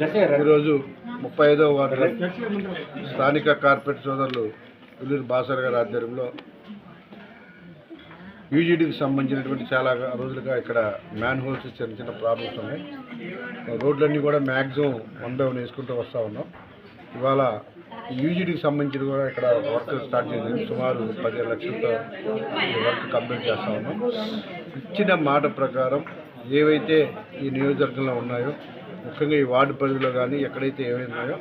ఈరోజు 35వ వార్డులో స్థానిక కార్పొరేట్ సోదరులు ఉల్లూరు బాసర్ గారి ఆధ్వర్యంలో యూజీడీకి సంబంధించినటువంటి చాలా రోజులుగా ఇక్కడ మ్యాన్ హోల్స్ చిన్న చిన్న ప్రాబ్లమ్స్ ఉన్నాయి. రోడ్లన్నీ కూడా మ్యాక్సిమం 1 by 1 వేసుకుంటూ వస్తూ ఉన్నాం. ఇవాళ యూజీడీకి సంబంధించి కూడా ఇక్కడ వర్క్ స్టార్ట్ చేసింది. సుమారు 15 లక్షలతో ఈ వర్క్ కంప్లీట్ చేస్తూ ఉన్నాం. ఇచ్చిన మాట ప్రకారం ఏవైతే ఈ నియోజకవర్గంలో ఉన్నాయో, ముఖ్యంగా ఈ వార్డు పరిధిలో కానీ ఎక్కడైతే ఏమైనా ఉన్నాయో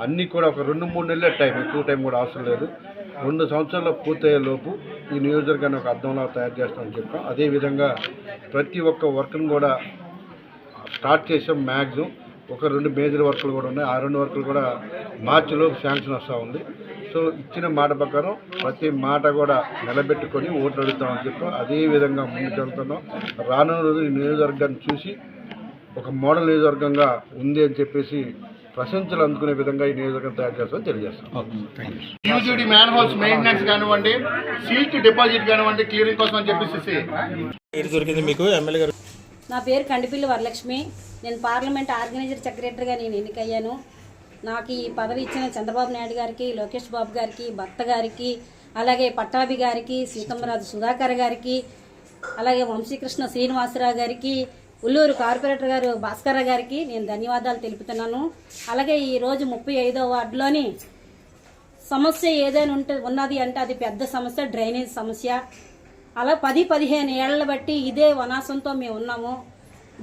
అన్నీ కూడా ఒక 2-3 నెలల టైం, ఎక్కువ టైం కూడా అవసరం లేదు. 2 సంవత్సరాల్లో పూర్తయ్యే లోపు ఈ నియోజకవర్గాన్ని ఒక అర్థంలా తయారు చేస్తామని చెప్పాం. అదేవిధంగా ప్రతి ఒక్క వర్క్ను కూడా స్టార్ట్ చేసాం. మ్యాక్సిమం ఒక 2 మేజర్ వర్కులు కూడా ఉన్నాయి. ఆ 2 వర్కులు కూడా మార్చిలోపు శాంక్షన్ వస్తూ ఉంది. సో ఇచ్చిన మాట ప్రకారం ప్రతి మాట కూడా నిలబెట్టుకొని ఓట్లు అడుగుతామని చెప్పాం. అదేవిధంగా ముందుకెళ్తున్నాం. రానున్న రోజు ఈ నియోజకవర్గాన్ని చూసి ఒక మోడల్ నియోజకవర్గంగా ఉంది అని చెప్పేసి ప్రశంసలు అందుకునే విధంగా ఈ నియోజకవర్గం తయారు చేస్తామని తెలియజేస్తాం. యూజీడీ మ్యాన్ హోల్స్ మెయింటెనెన్స్ కానివ్వండి, సిల్ట్ డిపాజిట్ కానివ్వండి, క్లియరింగ్ కోసం అని చెప్పేసి దొరికింది మీకు ఎమ్మెల్యే గారు. నా పేరు కండిపిల్లి వరలక్ష్మి. నేను పార్లమెంట్ ఆర్గనైజర్ సెక్రటరీగా నేను ఎన్నికయ్యాను. నాకు ఈ పదవి ఇచ్చిన చంద్రబాబు నాయుడు గారికి, లోకేష్ బాబు గారికి, భర్త గారికి, అలాగే పట్టాభి గారికి, సీతమ్మరాజు సుధాకర్ గారికి, అలాగే వంశీకృష్ణ శ్రీనివాసరావు గారికి, ఉల్లూరు కార్పొరేటర్ గారు భాస్కర్ గారికి నేను ధన్యవాదాలు తెలుపుతున్నాను. అలాగే ఈరోజు 35వ వార్డులోని సమస్య ఏదైనా ఉన్నది అంటే అది పెద్ద సమస్య, డ్రైనేజ్ సమస్య. అలా 10-15 ఏళ్ల బట్టి ఇదే వనాసంతో మేము ఉన్నాము.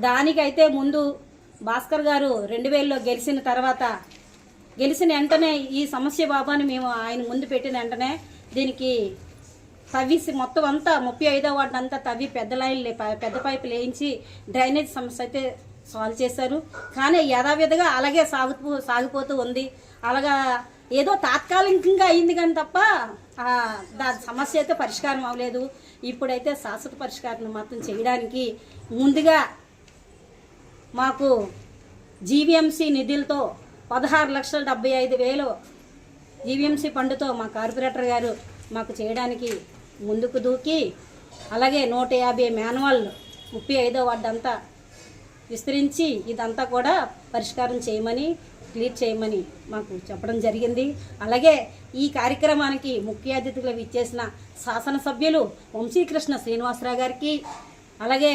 దానికైతే ముందు భాస్కర్ గారు 2000లో గెలిచిన వెంటనే ఈ సమస్య బాబాని మేము ఆయన ముందు పెట్టిన వెంటనే దీనికి తవ్వేసి మొత్తం అంతా 35వ వార్డు అంతా తవ్వి పెద్ద లైన్లు పెద్ద పైపులు వేయించి డ్రైనేజ్ సమస్య అయితే సాల్వ్ చేశారు. కానీ యథావిధిగా అలాగే సాగిపోతూ ఉంది. అలాగా ఏదో తాత్కాలికంగా అయింది కానీ తప్ప దాని సమస్య అయితే పరిష్కారం అవ్వలేదు. ఇప్పుడైతే శాశ్వత పరిష్కారం మాత్రం చేయడానికి ముందుగా మాకు జీవీఎంసీ నిధులతో 16,75,000 జీవీఎంసీ ఫండ్తో మా కార్పొరేటర్ గారు మాకు చేయడానికి ముందుకు దూకి, అలాగే 150 మాన్యువల్ 35వ వార్డు అంతా విస్తరించి ఇదంతా కూడా పరిష్కారం చేయమని, క్లియర్ చేయమని మాకు చెప్పడం జరిగింది. అలాగే ఈ కార్యక్రమానికి ముఖ్య అతిథులు ఇచ్చేసిన శాసనసభ్యులు వంశీకృష్ణ శ్రీనివాసరావు గారికి, అలాగే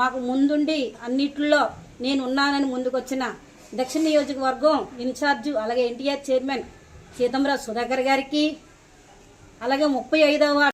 మాకు ముందుండి అన్నిట్లో నేను ఉన్నానని ముందుకొచ్చిన దక్షిణ నియోజకవర్గం ఇన్ఛార్జు అలాగే ఎన్టీఆర్ చైర్మన్ సీతమ్మరాజు సుధాకర్ గారికి, అలాగే 35వ